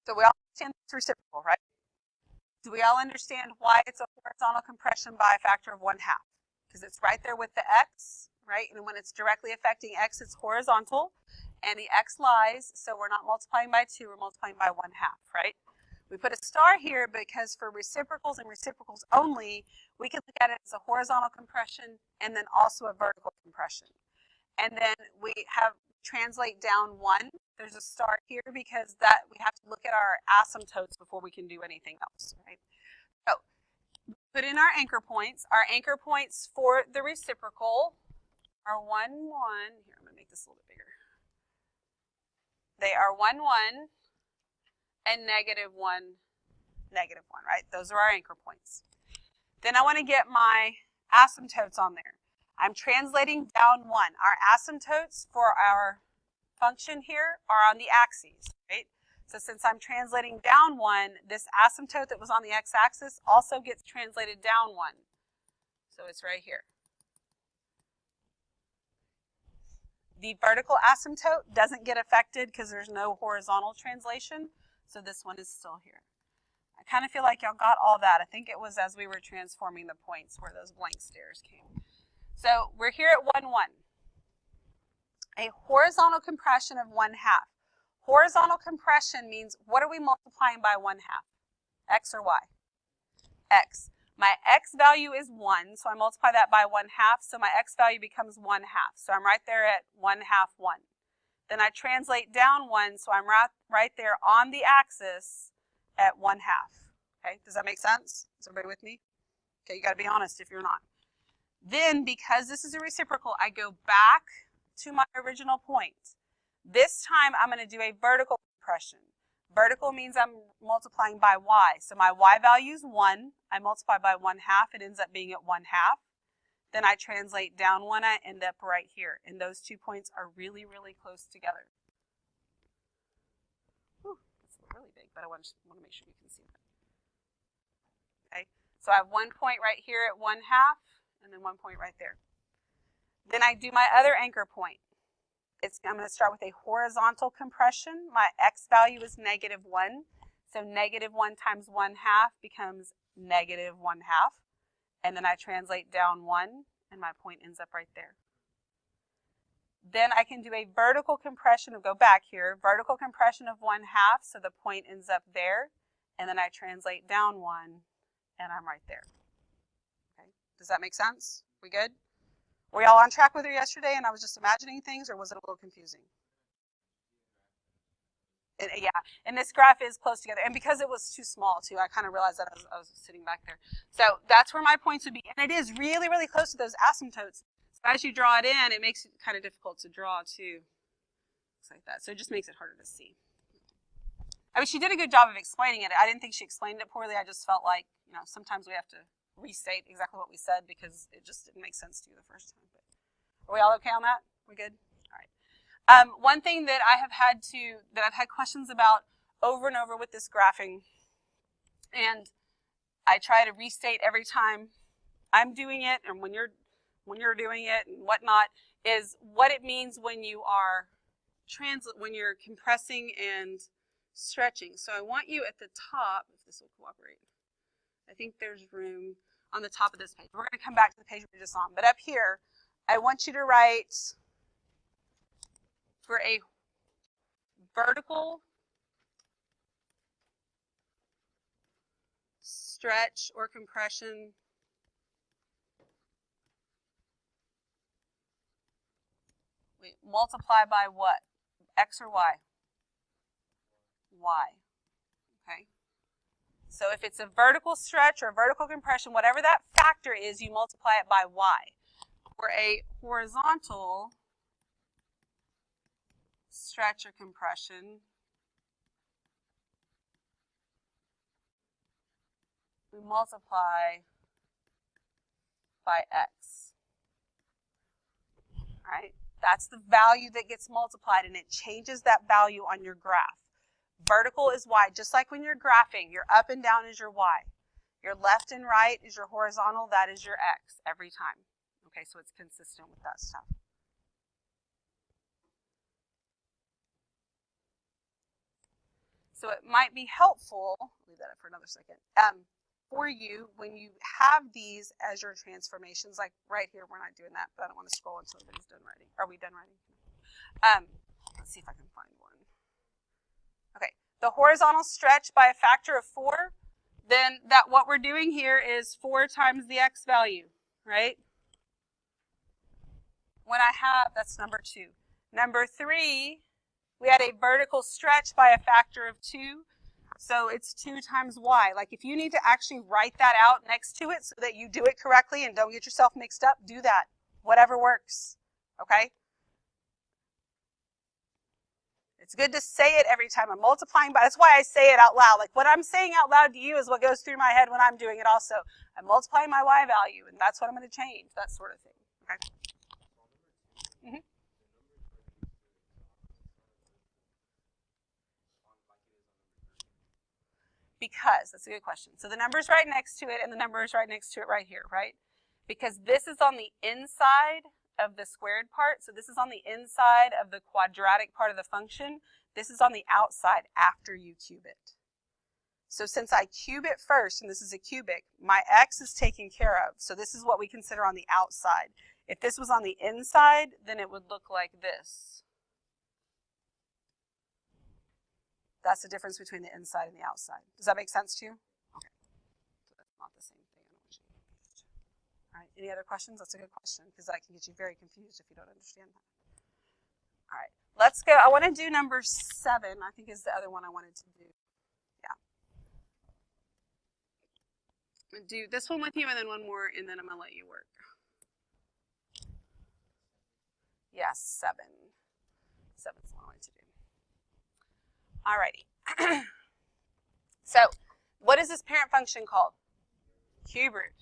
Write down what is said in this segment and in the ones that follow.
So we all understand it's reciprocal, right? Do we all understand why it's a horizontal compression by a factor of 1/2? Because it's right there with the x, right? And when it's directly affecting x, it's horizontal, and the x lies, so we're not multiplying by 2, we're multiplying by 1/2, right? We put a star here because for reciprocals and reciprocals only, we can look at it as a horizontal compression and then also a vertical compression. And then we have translate down 1. There's a star here because that we have to look at our asymptotes before we can do anything else, right? So put in our anchor points. Our anchor points for the reciprocal are 1, 1. Here, I'm going to make this a little bit bigger. They are 1, 1 and -1, -1, right? Those are our anchor points. Then I want to get my asymptotes on there. I'm translating down 1. Our asymptotes for our function here are on the axes, right? So since I'm translating down 1, this asymptote that was on the x-axis also gets translated down 1. So it's right here. The vertical asymptote doesn't get affected because there's no horizontal translation. So this one is still here. I kind of feel like y'all got all that. I think it was as we were transforming the points where those blank stares came. So we're here at 1, 1. A horizontal compression of 1/2. Horizontal compression means what are we multiplying by 1/2? X or Y? X. My x value is 1, so I multiply that by 1/2, so my x value becomes 1/2. So I'm right there at 1/2, 1. Then I translate down 1, so I'm right there on the axis at 1/2. Okay, does that make sense? Is everybody with me? Okay, you got to be honest if you're not. Then, because this is a reciprocal, I go back to my original point. This time, I'm going to do a vertical compression. Vertical means I'm multiplying by y. So my y value is 1. I multiply by 1/2. It ends up being at 1/2. Then I translate down 1. I end up right here. And those 2 points are really, really close together. Whew, it's really big, but I want to make sure you can see that. Okay, so I have 1 point right here at 1/2. And then 1 point right there. Then I do my other anchor point. I'm going to start with a horizontal compression. My x value is -1. So -1 times 1/2 becomes -1/2. And then I translate down 1, and my point ends up right there. Then I can do a vertical compression, go back here, vertical compression of 1/2, so the point ends up there. And then I translate down 1, and I'm right there. Does that make sense? We good? Were y'all on track with her yesterday and I was just imagining things, or was it a little confusing? Yeah, and this graph is close together. And because it was too small, too, I kind of realized that I was sitting back there. So that's where my points would be. And it is really, really close to those asymptotes. So as you draw it in, it makes it kind of difficult to draw, too. Looks like that. So it just makes it harder to see. I mean, she did a good job of explaining it. I didn't think she explained it poorly. I just felt like, sometimes we have to restate exactly what we said because it just didn't make sense to you the first time. But are we all okay on that? We good? All right. One thing that I've had questions about over and over with this graphing, and I try to restate every time I'm doing it and when you're doing it and whatnot, is what it means when you are when you're compressing and stretching. So I want you at the top, if this will cooperate. I think there's room on the top of this page. We're going to come back to the page we were just on. But up here, I want you to write for a vertical stretch or compression multiply by what? X or Y? Y. Okay. So if it's a vertical stretch or vertical compression, whatever that factor is, you multiply it by Y. For a horizontal stretch or compression, we multiply by X. All right? That's the value that gets multiplied, and it changes that value on your graph. Vertical is Y. Just like when you're graphing, your up and down is your Y. Your left and right is your horizontal. That is your X every time. Okay, so it's consistent with that stuff. So it might be helpful, leave that up for another second, for you when you have these as your transformations, like right here, we're not doing that, but I don't want to scroll until everybody's done writing. Are we done writing? Let's see if I can find one. Okay, the horizontal stretch by a factor of 4, then that what we're doing here is 4 times the x value, right? When I have, that's number 2. Number 3, we had a vertical stretch by a factor of 2. So it's 2 times y. Like if you need to actually write that out next to it so that you do it correctly and don't get yourself mixed up, do that. Whatever works, okay? It's good to say it every time I'm multiplying, but that's why I say it out loud. Like what I'm saying out loud to you is what goes through my head when I'm doing it also. I'm multiplying my y value, and that's what I'm going to change, that sort of thing, okay? Mm-hmm. Because, that's a good question. So the number's right next to it, and the number is right next to it right here, right? Because this is on the inside of the squared part. So this is on the inside of the quadratic part of the function. This is on the outside after you cube it. So since I cube it first, and this is a cubic, my x is taken care of. So this is what we consider on the outside. If this was on the inside, then it would look like this. That's the difference between the inside and the outside. Does that make sense to you? Okay. So that's not the same thing. I don't want you to get confused. All right. Any other questions? That's a good question because that can get you very confused if you don't understand that. All right. Let's go. I want to do number 7. I think is the other one I wanted to do. Yeah. I'm going to do this one with you and then one more, and then I'm going to let you work. Yes, 7. 7's the one I wanted to do. Alrighty. So, what is this parent function called? Cube root.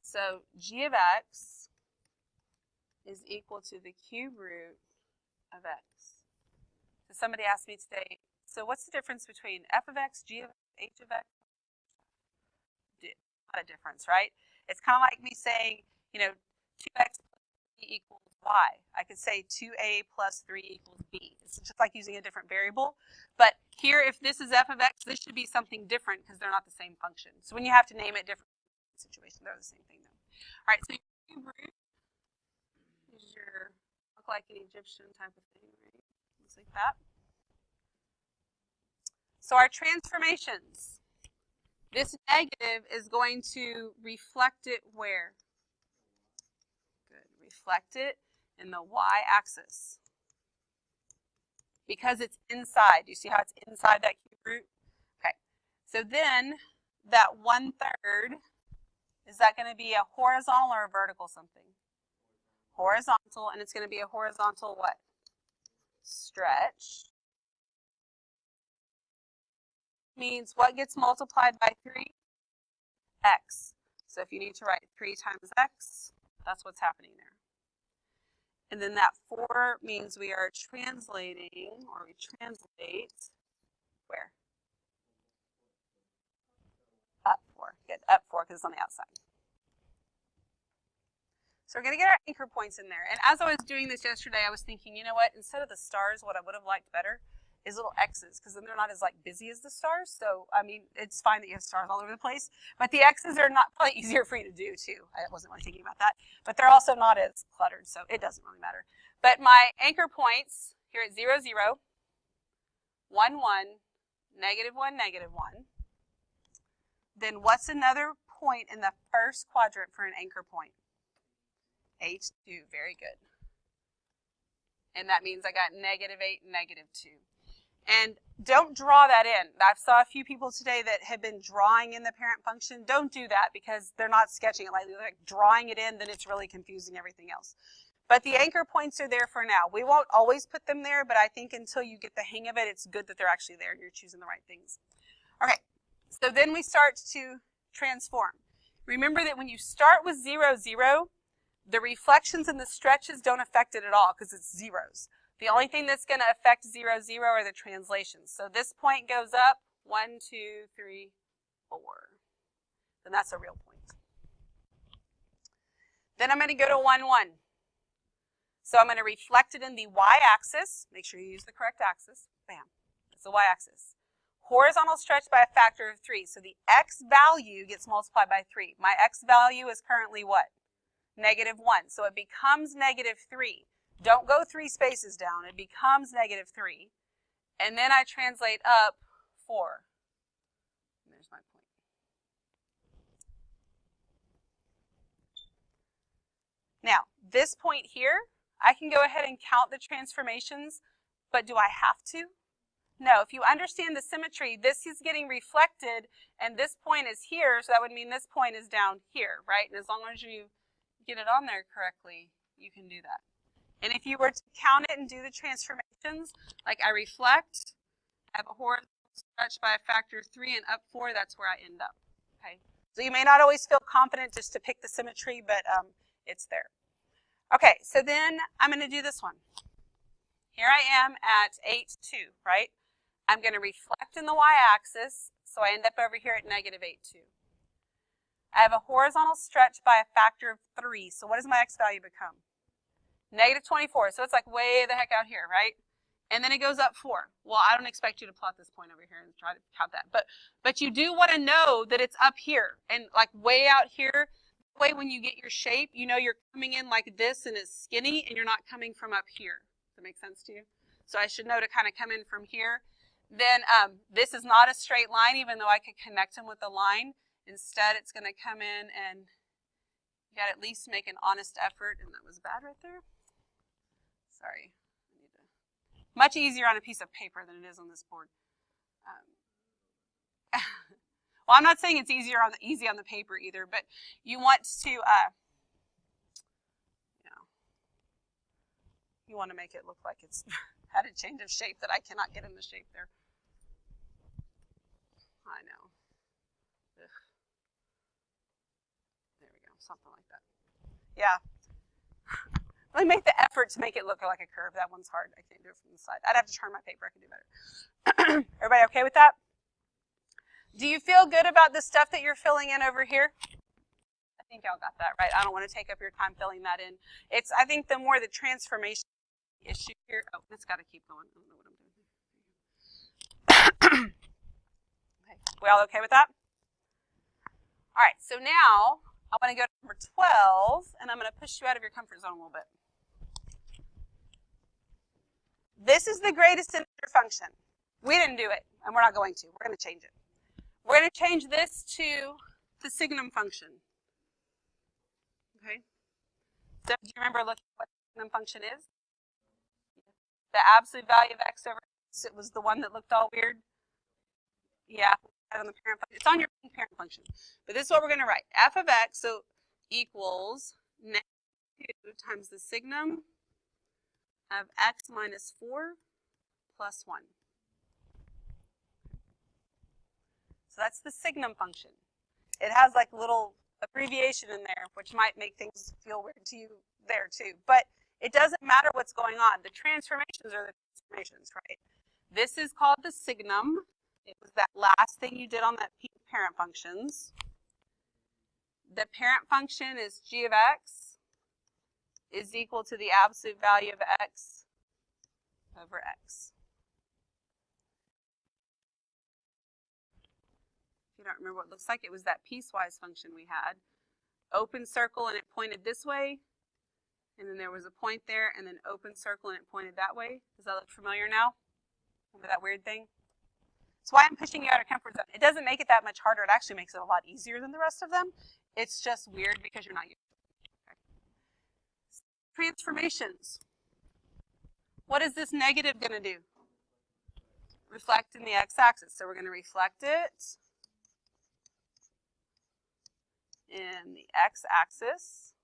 So, g of x is equal to the cube root of x. So somebody asked me today, so what's the difference between f of x, g of x, h of x? Not a difference, right? It's kind of like me saying, 2x equals y. I could say 2a plus 3 equals b. It's just like using a different variable. But here, if this is f of x, this should be something different because they're not the same function. So when you have to name it different situation, they're the same thing though. All right, so your cube root is your, look like an Egyptian type of thing, right? Looks like that. So our transformations. This negative is going to reflect it where? Good. Reflect it in the y-axis. Because it's inside. Do you see how it's inside that cube root? Okay. So then, that 1/3, is that going to be a horizontal or a vertical something? Horizontal, and it's going to be a horizontal what? Stretch. Means what gets multiplied by 3? X. So if you need to write 3 times x, that's what's happening there. And then that 4 means we are translating, or we translate, where? Up 4. Good, up 4 because it's on the outside. So we're going to get our anchor points in there. And as I was doing this yesterday, I was thinking, you know what? Instead of the stars, what I would have liked better is little X's, because then they're not as busy as the stars. So, I mean, it's fine that you have stars all over the place, but the X's are not probably easier for you to do too. I wasn't really thinking about that, but they're also not as cluttered, so it doesn't really matter. But my anchor points here at 0, 0, 1, 1, -1, -1. Then what's another point in the first quadrant for an anchor point? H2, very good. And that means I got -8 and -2. And don't draw that in. I saw a few people today that have been drawing in the parent function. Don't do that because they're not sketching it lightly. They're drawing it in, then it's really confusing everything else. But the anchor points are there for now. We won't always put them there, but I think until you get the hang of it, it's good that they're actually there and you're choosing the right things. Okay, so then we start to transform. Remember that when you start with 0, 0, the reflections and the stretches don't affect it at all because it's zeros. The only thing that's going to affect 0, 0 are the translations. So this point goes up, 1, 2, 3, 4. Then that's a real point. Then I'm going to go to 1, 1. So I'm going to reflect it in the y-axis. Make sure you use the correct axis. Bam. It's the y-axis. Horizontal stretch by a factor of 3. So the x value gets multiplied by 3. My x value is currently what? -1. So it becomes -3. Don't go 3 spaces down. It becomes -3. And then I translate up 4. And there's my point. Now, this point here, I can go ahead and count the transformations, but do I have to? No, if you understand the symmetry, this is getting reflected, and this point is here, so that would mean this point is down here, right? And as long as you get it on there correctly, you can do that. And if you were to count it and do the transformations, like I reflect, I have a horizontal stretch by a factor of 3 and up 4, that's where I end up, okay? So you may not always feel confident just to pick the symmetry, but it's there. Okay, so then I'm going to do this one. Here I am at 8,2, right? I'm going to reflect in the y-axis, so I end up over here at -8,2. I have a horizontal stretch by a factor of 3, so what does my x value become? -24, so it's like way the heck out here, right? And then it goes up 4. Well, I don't expect you to plot this point over here and try to count that, but you do want to know that it's up here and like way out here. That way when you get your shape, you know you're coming in like this and it's skinny and you're not coming from up here. Does that make sense to you? So I should know to kind of come in from here. Then this is not a straight line, even though I could connect them with a line. Instead, it's going to come in and you got to at least make an honest effort. And that was bad right there. Sorry. Much easier on a piece of paper than it is on this board. Well, I'm not saying it's easy on the paper either, but you want to, you want to make it look like it's had a change of shape that I cannot get in the shape there. I know. Ugh. There we go, something like that. Yeah. Let me make the effort to make it look like a curve. That one's hard. I can't do it from the side. I'd have to turn my paper. I can do better. Everybody okay with that? Do you feel good about the stuff that you're filling in over here? I think y'all got that right. I don't want to take up your time filling that in. I think the more the transformation issue here. Oh, it's got to keep going. I don't know what I'm doing. Okay. We all okay with that? All right. So now I want to go to number 12, and I'm going to push you out of your comfort zone a little bit. This is the greatest integer function. We didn't do it, and we're not going to. We're going to change it. We're going to change this to the Signum function. Okay? So do you remember looking at what the Signum function is? The absolute value of x over x. It was the one that looked all weird. Yeah, on the parent function. It's on your parent function. But this is what we're going to write. F of x, so equals -2 times the signum of x minus 4 plus 1. So that's the signum function. It has like a little abbreviation in there, which might make things feel weird to you there too. But it doesn't matter what's going on. The transformations are the transformations, right? This is called the signum. It was that last thing you did on that parent functions. The parent function is g of x is equal to the absolute value of x over x. If you don't remember what it looks like, it was that piecewise function we had. Open circle and it pointed this way. And then there was a point there, and then open circle, and it pointed that way. Does that look familiar now? Remember that weird thing? That's why I'm pushing you out of comfort zone. It doesn't make it that much harder. It actually makes it a lot easier than the rest of them. It's just weird because you're not used to it. Okay. Transformations. What is this negative going to do? Reflect in the x-axis. So we're going to reflect it in the x-axis.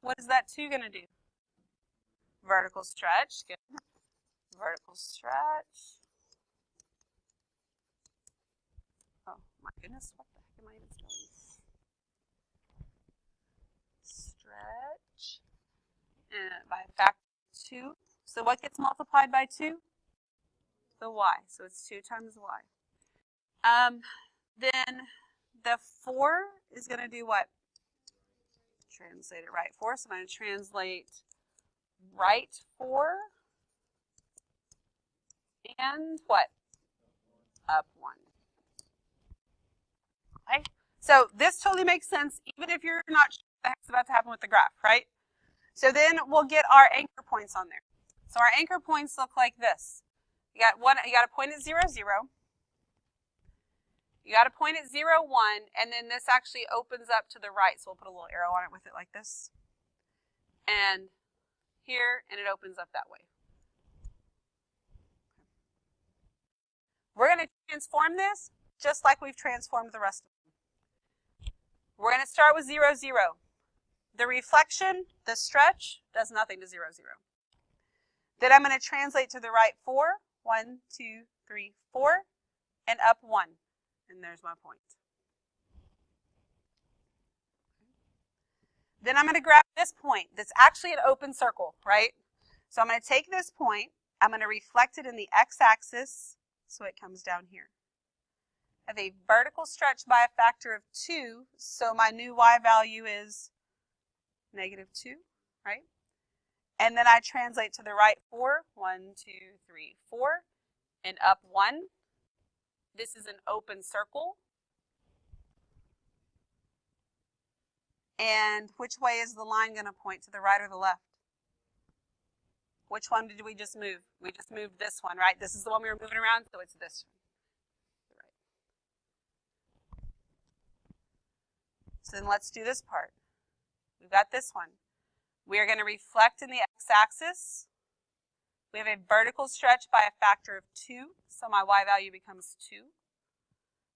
What is that 2 going to do? Vertical stretch. Good. Vertical stretch. Oh my goodness, what the heck am I even spelling? Stretch. And by a factor of 2. So what gets multiplied by 2? The y. So it's 2 times y. Then the 4 is going to do what? translate it right 4. So I'm going to translate right 4 and what? Up 1. Okay? So this totally makes sense, even if you're not sure what the heck's about to happen with the graph, right? So then we'll get our anchor points on there. So our anchor points look like this. You got a point at 0, 0. You got a point at 0, 1, and then this actually opens up to the right. So we'll put a little arrow on it with it like this. And here, and it opens up that way. We're going to transform this just like we've transformed the rest of them. We're going to start with 0, 0. The reflection, the stretch, does nothing to 0, 0. Then I'm going to translate to the right 4. 1, 2, 3, 4, and up 1. And there's my point. Then I'm going to grab this point that's actually an open circle, right? So I'm going to take this point, I'm going to reflect it in the x-axis so it comes down here. I have a vertical stretch by a factor of 2, so my new y value is -2, right? And then I translate to the right 4. 1, 2, 3, 4, and up 1. This is an open circle. And which way is the line going to point, to the right or the left? Which one did we just move? We just moved this one, right? This is the one we were moving around, so it's this one. Right. So then let's do this part. We've got this one. We are going to reflect in the x-axis. We have a vertical stretch by a factor of 2, so my y value becomes 2.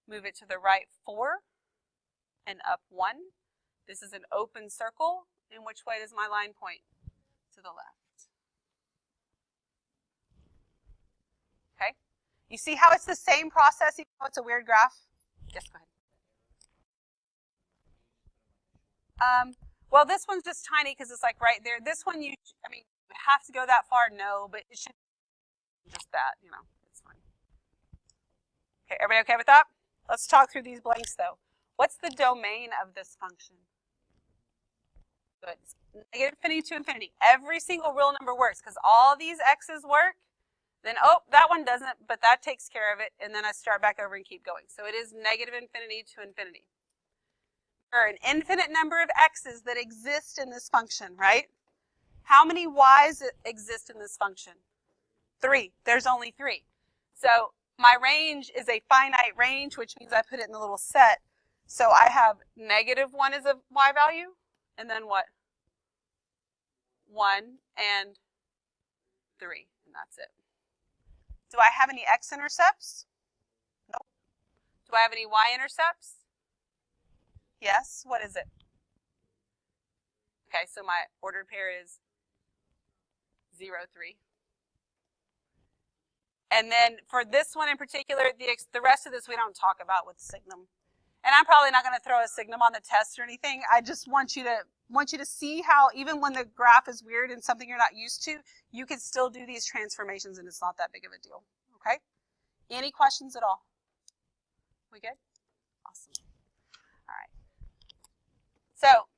Move it to the right 4 and up 1. This is an open circle. In which way does my line point? To the left. Okay? You see how it's the same process even though it's a weird graph? Yes, go ahead. Well, this one's just tiny because it's like right there. This one, you have to go that far? No, but it should be just that, it's fine. Okay, everybody okay with that? Let's talk through these blanks though. What's the domain of this function? Good. -infinity to infinity. Every single real number works because all these x's work. Then, oh, that one doesn't, but that takes care of it. And then I start back over and keep going. So it is -infinity to infinity. There are an infinite number of x's that exist in this function, right? How many y's exist in this function? 3. There's only 3. So my range is a finite range, which means I put it in the little set. So I have -1 as a y value, and then what? 1 and 3, and that's it. Do I have any x-intercepts? Nope. Do I have any y-intercepts? Yes. What is it? Okay, so my ordered pair is 0, 3. And then for this one in particular, the rest of this we don't talk about with Signum. And I'm probably not going to throw a Signum on the test or anything. I just want you to see how even when the graph is weird and something you're not used to, you can still do these transformations and it's not that big of a deal. Okay? Any questions at all? We good? Awesome. All right. So